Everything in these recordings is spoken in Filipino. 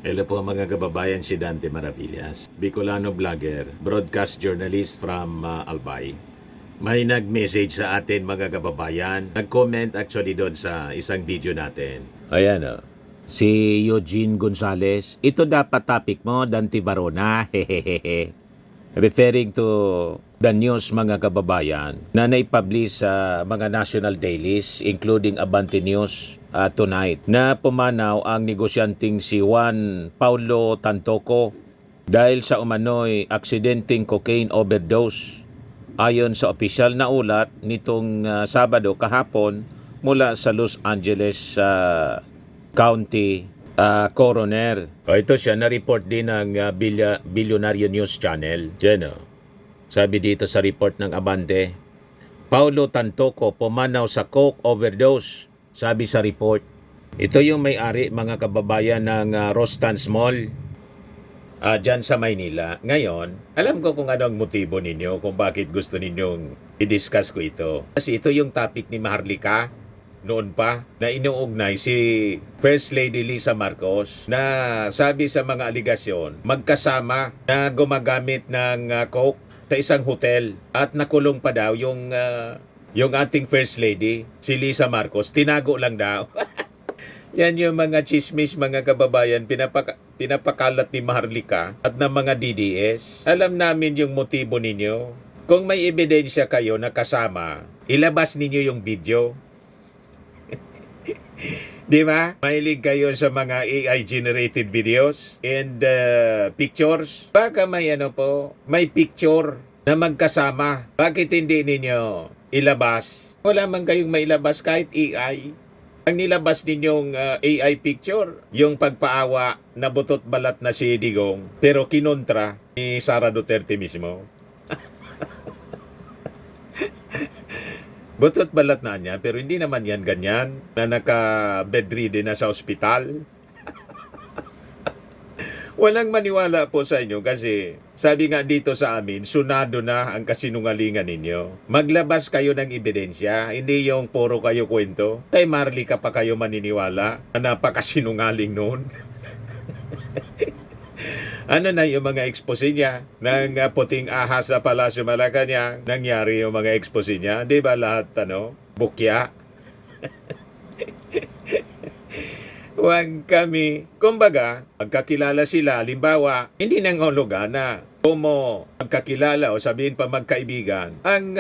Hello po mga kababayan, si Dante Maravillas, Bicolano vlogger, broadcast journalist from Albay. May nag-message sa atin mga kababayan, nag-comment actually doon sa isang video natin. Ayan o. Si Eugene Gonzalez, ito dapat topic mo, Dante Varona, hehehehe. Referring to the news mga kababayan na naipublish sa mga national dailies including Abante News tonight na pumanaw ang negosyanteng si Juan Paulo Tantoco dahil sa umano'y aksidenteng cocaine overdose. Ayon sa opisyal na ulat nitong Sabado kahapon mula sa Los Angeles County Coroner. Ito siya, na-report din ng Billionario News Channel. Diyan o. Sabi dito sa report ng Abante, Paulo Tantoco pumanaw sa coke overdose. Sabi sa report. Ito yung may-ari mga kababayan ng Rostans Mall. Diyan sa Maynila. Ngayon, alam ko kung ano ang motibo ninyo, kung bakit gusto ninyong i-discuss ko ito. Kasi ito yung topic ni Maharlika noon pa na inuugnay si First Lady Lisa Marcos na sabi sa mga aligasyon magkasama na gumagamit ng coke sa isang hotel at nakulong pa daw yung ating First Lady, si Lisa Marcos, tinago lang daw. Yan yung mga chismis mga kababayan pinapakalat ni Maharlika at ng mga DDS. Alam namin yung motibo ninyo. Kung may ebidensya kayo na kasama, ilabas ninyo yung video. Di ba? Mahilig kayo sa mga AI-generated videos and pictures. Baka may may picture na magkasama. Bakit hindi ninyo ilabas? Wala man kayong mailabas kahit AI. Ang nilabas ninyong AI picture, yung pagpaawa na butot balat na si Digong, pero kinontra ni Sara Duterte mismo. Butot balat na niya, pero hindi naman yan ganyan, na naka-bedridden na sa ospital. Walang maniwala po sa inyo kasi sabi nga dito sa amin, sunado na ang kasinungalingan ninyo. Maglabas kayo ng ebidensya, hindi yung puro kayo kwento. Kay Maharlika pa kayo maniniwala na napakasinungaling noon. Ano na yung mga expose niya ng puting ahas sa Palasyo Malacanang? Nangyari yung mga expose niya. Di ba lahat, bukya? Huwag kami. Kumbaga, magkakilala sila. Halimbawa, hindi nangulugan na kumo magkakilala o sabihin pa magkaibigan. Ang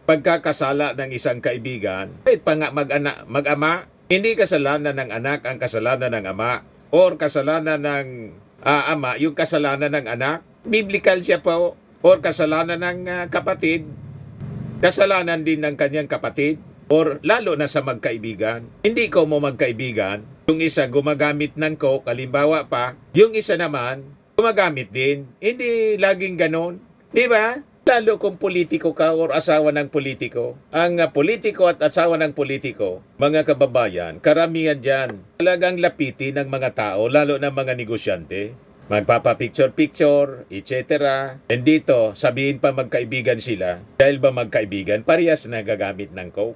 pagkakasala ng isang kaibigan, kahit pa nga mag-ama, hindi kasalanan ng anak ang kasalanan ng ama or kasalanan ng ama, yung kasalanan ng anak, biblical siya po, or kasalanan ng kapatid, kasalanan din ng kanyang kapatid, or lalo na sa magkaibigan. Hindi ko mo magkaibigan, yung isa gumagamit ng coke, halimbawa pa, yung isa naman, gumagamit din. Hindi laging ganon. Di ba? Lalo kung politiko ka or asawa ng politiko. Ang politiko at asawa ng politiko, mga kababayan, karamihan dyan, talagang lapitin ng mga tao, lalo ng mga negosyante. Magpapapicture-picture, etc. And dito, sabihin pa magkaibigan sila. Dahil ba magkaibigan, parehas na gagamit ng coke.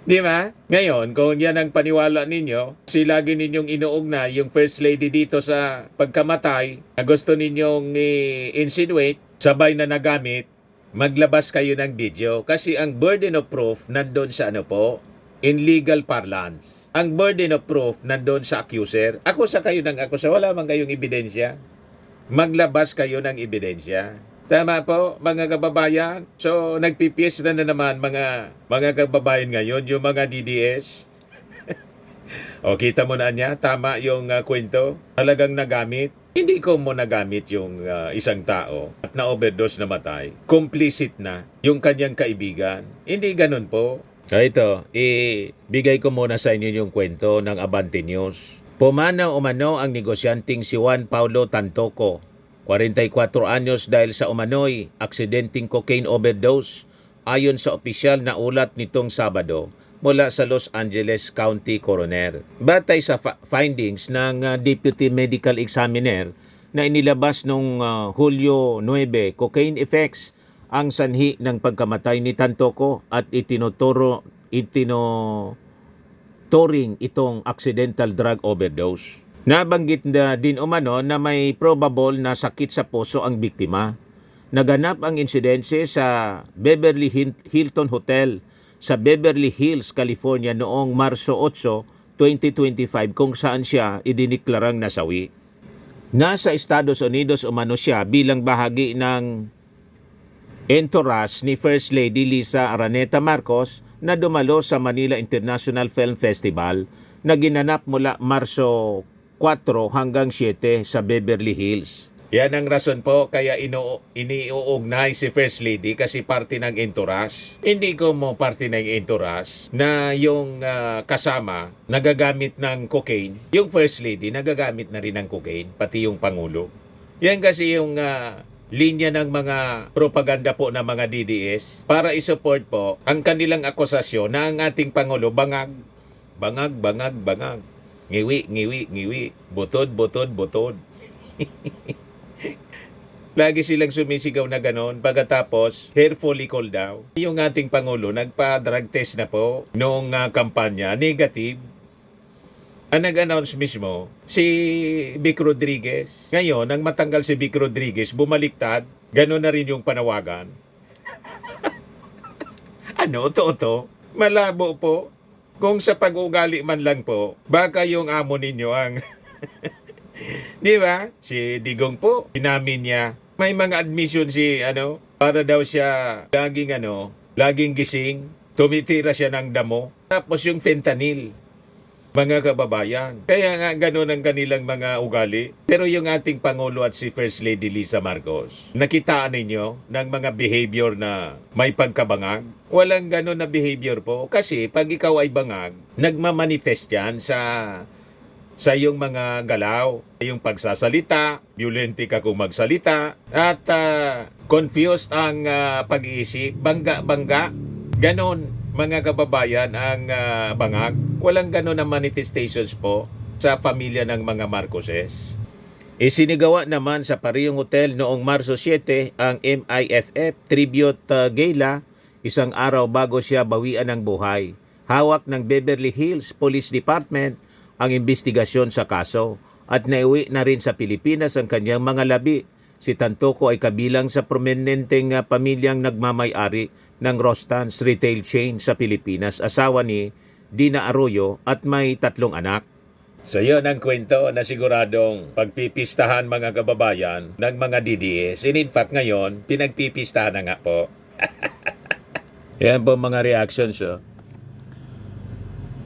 Di ba? Ngayon, kung yan ang paniwala ninyo, kasi lagi ninyong inuugnay yung First Lady dito sa pagkamatay na gusto ninyong insinuate, sabay na nagamit, maglabas kayo ng video. Kasi ang burden of proof nandun sa in legal parlance. Ang burden of proof nandun sa accuser. Akusa kayo ng akusa, wala man kayong ebidensya. Maglabas kayo ng ebidensya. Tama po, mga kababayan. So, nagpipiesta na naman mga kababayan ngayon, yung mga DDS. O, kita mo na niya, tama yung kwento. Talagang nagamit. Hindi ko mo nagamit yung isang tao at na-overdose namatay. Complicit na yung kanyang kaibigan. Hindi ganun po. Ito, ibigay ko muna sa inyo yung kwento ng Abante News. Pumanaw umano ang negosyanteng si Juan Paulo Tantoco, 44 anyos dahil sa umano'y aksidenteng cocaine overdose ayon sa opisyal na ulat nitong Sabado mula sa Los Angeles County Coroner. Batay sa findings ng Deputy Medical Examiner na inilabas noong Hulyo 9, cocaine effects ang sanhi ng pagkamatay ni Tantoco at touring itong accidental drug overdose. Nabanggit na din umano na may probable na sakit sa puso ang biktima. Naganap ang insidente sa Beverly Hilton Hotel sa Beverly Hills, California noong Marso 8, 2025 kung saan siya idiniklarang nasawi. Nasa Estados Unidos umano siya bilang bahagi ng entourage ni First Lady Lisa Araneta Marcos na dumalo sa Manila International Film Festival na ginanap mula Marso 4 hanggang 7 sa Beverly Hills. Yan ang rason po kaya iniuugnay si First Lady kasi parte ng entourage. Hindi ko mo parte ng entourage na yung kasama nagagamit ng cocaine. Yung First Lady nagagamit na rin ng cocaine, pati yung Pangulo. Yan kasi yung linya ng mga propaganda po ng mga DDS para isupport po ang kanilang akusasyon na ang ating Pangulo bangag. Bangag, bangag, bangag. Ngiwi, ngiwi, ngiwi. Butod, butod, butod. Lagi silang sumisigaw na ganon. Pagkatapos, hair follicle daw. Yung ating Pangulo, nagpa-drug test na po noong kampanya, negative. Ang nag-announce mismo, si Vic Rodriguez. Ngayon, nang matanggal si Vic Rodriguez, bumaliktad. Ganon na rin yung panawagan. Ano, to? Malabo po. Kung sa pag-ugali man lang po, baka yung amo ninyo ang... Di ba? Si Digong po, inamin niya. May mga admission si, para daw siya laging gising, tumitira siya ng damo. Tapos yung fentanyl, mga kababayan. Kaya nga gano'n ang kanilang mga ugali. Pero yung ating Pangulo at si First Lady Lisa Marcos, nakitaan ninyo ng mga behavior na may pagkabangag? Walang gano'n na behavior po. Kasi pag ikaw ay bangag, nagmamanifest yan sa iyong mga galaw, yung pagsasalita, violente ka kung magsalita, at confused ang pag-iisip, bangga-bangga. Ganon, mga kababayan, ang bangag. Walang ganon na manifestations po sa pamilya ng mga Marcoses. Isinigawa naman sa parehong hotel noong Marso 7 ang MIFF Tribute Gala, isang araw bago siya bawian ng buhay. Hawak ng Beverly Hills Police Department ang investigasyon sa kaso at naiuwi na rin sa Pilipinas ang kanyang mga labi. Si Tantoco ay kabilang sa prominenteng pamilyang nagmamay-ari ng Rostan's retail chain sa Pilipinas, asawa ni Dina Arroyo at may 3 anak. So yun ang kwento na siguradong pagpipistahan mga kababayan ng mga DDS. And in fact ngayon, pinagpipistahan na nga po. Yan po mga reactions.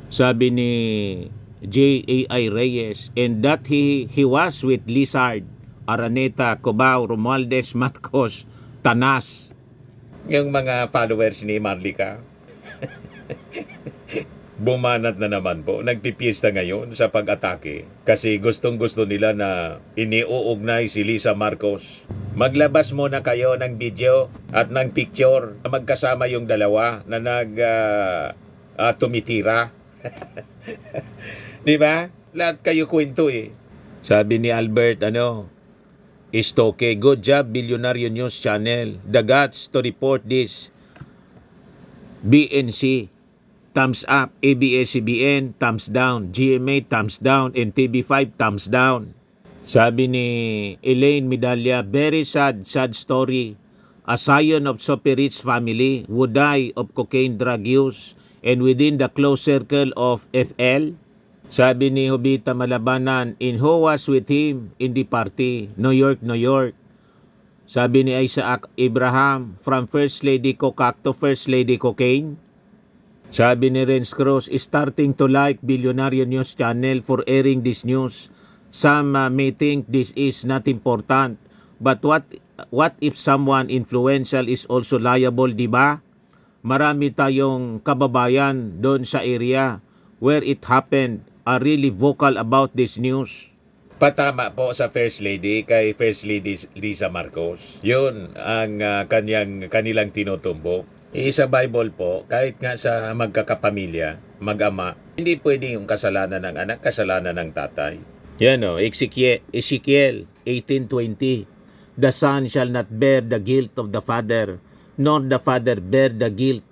Sabi ni J.A.I. Reyes, and that he was with Lizard, Araneta, Cubao, Romualdez, Marcos, Tanas. Yung mga followers ni Marlica. Bumanat na naman po. Nagpipiesta ngayon sa pag-atake kasi gustong-gusto nila na iniuugnay si Lisa Marcos. Maglabas muna kayo ng video at ng picture na magkasama yung dalawa na tumitira. Di ba? Lahat kayo kwento eh. Sabi ni Albert, Istoke, good job, Billionaire News Channel. The guts to report this. BNC, thumbs up. ABS-CBN, thumbs down. GMA, thumbs down. And TV5, thumbs down. Sabi ni Elaine Medalla, very sad story. A scion of super rich family would die of cocaine drug use and within the close circle of FL. Sabi ni Jovita Malabanan, in who was with him in the party, New York, New York. Sabi ni Isaac Abraham, from First Lady Cocac to First Lady Cocaine. Sabi ni Renz Cruz, starting to like Billionaire News Channel for airing this news. Some may think this is not important, but what if someone influential is also liable, di ba? Marami tayong kababayan doon sa area where it happened are really vocal about this news. Patama po sa First Lady kay First Lady Lisa Marcos. Yun ang kanilang tinutumbok. Sa Bible po, kahit nga sa magkakapamilya, mag-ama, hindi pwede yung kasalanan ng anak, kasalanan ng tatay. Yan Ezekiel 18:20. The son shall not bear the guilt of the father, nor the father bear the guilt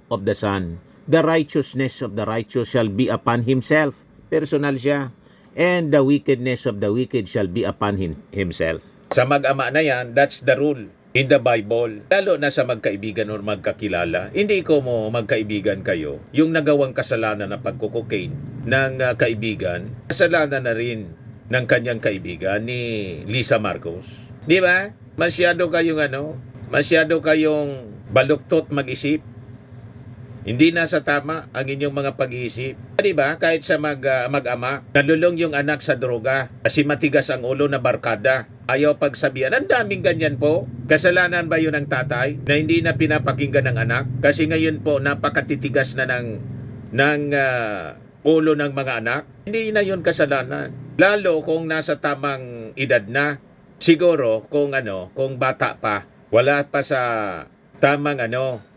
of the son. The righteousness of the righteous shall be upon himself. Personal siya. And the wickedness of the wicked shall be upon himself. Sa mag-ama na yan, that's the rule in the Bible. Lalo na sa magkaibigan o magkakilala, hindi ko mo magkaibigan kayo. Yung nagawang kasalanan na pagkukokain ng kaibigan, kasalanan na rin ng kanyang kaibigan ni Lisa Marcos. Di ba? Masyado kayong baluktot mag-isip. Hindi nasa tama ang inyong mga pag-iisip. Di ba? Kahit sa mag-ama, nalulong yung anak sa droga kasi matigas ang ulo na barkada. Ayaw pagsabihan. Ang daming ganyan po. Kasalanan ba yun ng tatay na hindi na pinapakinggan ng anak? Kasi ngayon po napakatitigas na ng ulo ng mga anak. Hindi na yun kasalanan. Lalo kung nasa tamang edad na. Siguro kung bata pa, wala pa sa tamang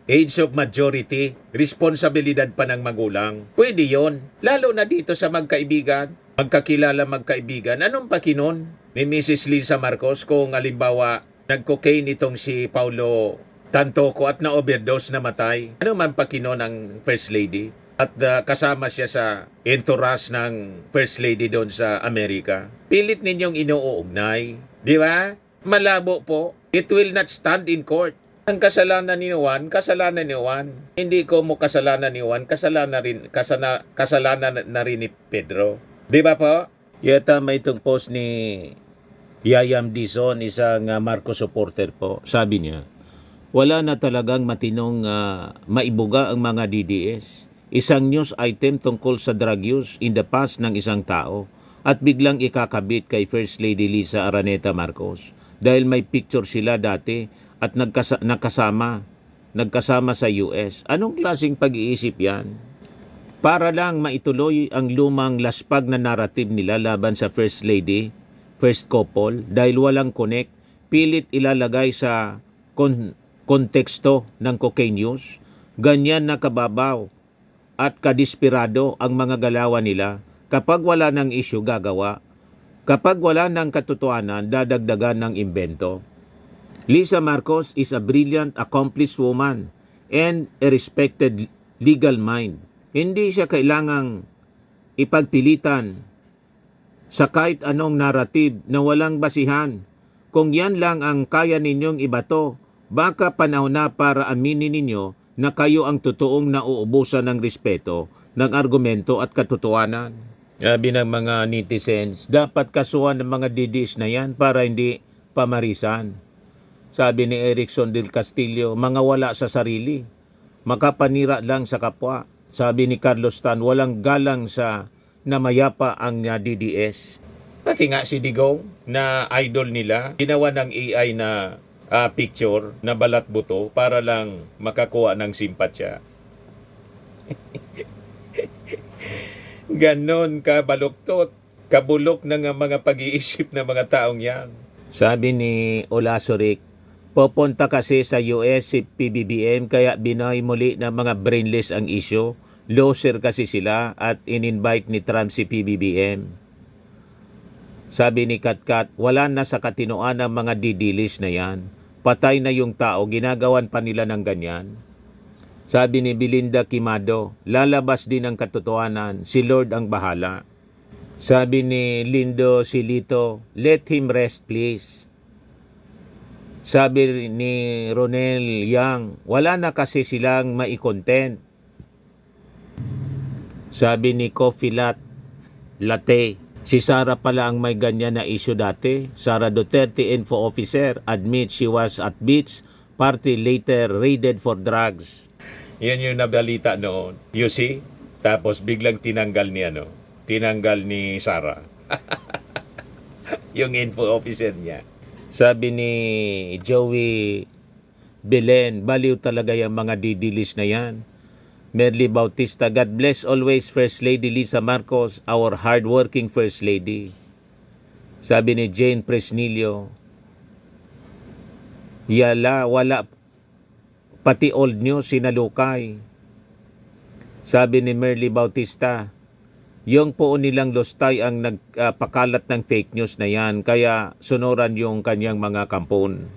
age of majority, responsibilidad pa ng magulang. Pwede yon. Lalo na dito sa magkaibigan, magkaibigan. Anong pakinon ni Mrs. Lisa Marcos kung halimbawa nag-cocaine itong si Paulo Tantoco at na-overdose na matay? Ano man pakinon ng First Lady? At kasama siya sa entourage ng First Lady doon sa Amerika. Pilit ninyong inuugnay. Di ba? Malabo po. It will not stand in court. Ang kasalanan ni Juan, kasalanan ni Juan. Hindi ko mo kasalanan ni Juan, kasalanan na rin ni Pedro. Di ba po? Yata may itong post ni Yayam Dizon, isang Marcos supporter po. Sabi niya, wala na talagang matinong maibuga ang mga DDS. Isang news item tungkol sa drug use in the past ng isang tao at biglang ikakabit kay First Lady Lisa Araneta Marcos dahil may picture sila dati at nagkasama sa US. Anong klaseng pag-iisip yan? Para lang maituloy ang lumang laspag na narrative nila laban sa First Lady, first couple, dahil walang connect, pilit ilalagay sa konteksto ng cocaine use. Ganyan na kababaw at kadesperado ang mga galawan nila. Kapag wala ng issue, gagawa. Kapag wala ng katotohanan, dadagdagan ng imbento. Lisa Marcos is a brilliant, accomplished woman and a respected legal mind. Hindi siya kailangang ipagpilitan sa kahit anong narrative na walang basihan. Kung yan lang ang kaya ninyong ibato, baka panahon na para aminin ninyo na kayo ang totoong nauubusan ng respeto, ng argumento at katotohanan. Sabi ng mga netizens, dapat kasuhan ng mga DDS na yan para hindi pamarisan. Sabi ni Erickson del Castillo, mga wala sa sarili, makapanira lang sa kapwa. Sabi ni Carlos Tan, walang galang sa namayapa ang DDS. Pati nga si Digong na idol nila, ginawa ng AI na picture na balat buto para lang makakuha ng simpatsya. Ganon kabaluktot, kabulok ng mga pag-iisip ng mga taong yan. Sabi ni Olasuric, pupunta kasi sa US si PBBM kaya binoy muli ng mga brainless ang issue. Loser kasi sila at in-invite ni Trump si PBBM. Sabi ni Katkat, wala na sa katinoan ang mga didilis na yan. Patay na yung tao, ginagawan pa nila ng ganyan. Sabi ni Belinda Quimado, lalabas din ang katotohanan, si Lord ang bahala. Sabi ni Lindo Silito, let him rest please. Sabi ni Ronel Yang, wala na kasi silang mai-content. Sabi ni Coffee Latte, si Sara pala ang may ganyan na issue dati. Sara Duterte, info officer, admits she was at beach party later raided for drugs. Yan yung nabalita noon. You see? Tapos biglang tinanggal ni Sara. Yung info officer niya. Sabi ni Joey Belen, baliw talaga yung mga didilis na yan. Merly Bautista, God bless always First Lady Lisa Marcos, our hardworking First Lady. Sabi ni Jane Presnilio, wala, pati old news sinalukay. Sabi ni Merly Bautista, yung po nilang lustay ang nagpakalat ng fake news na yan, kaya sunuran yung kanyang mga kampon.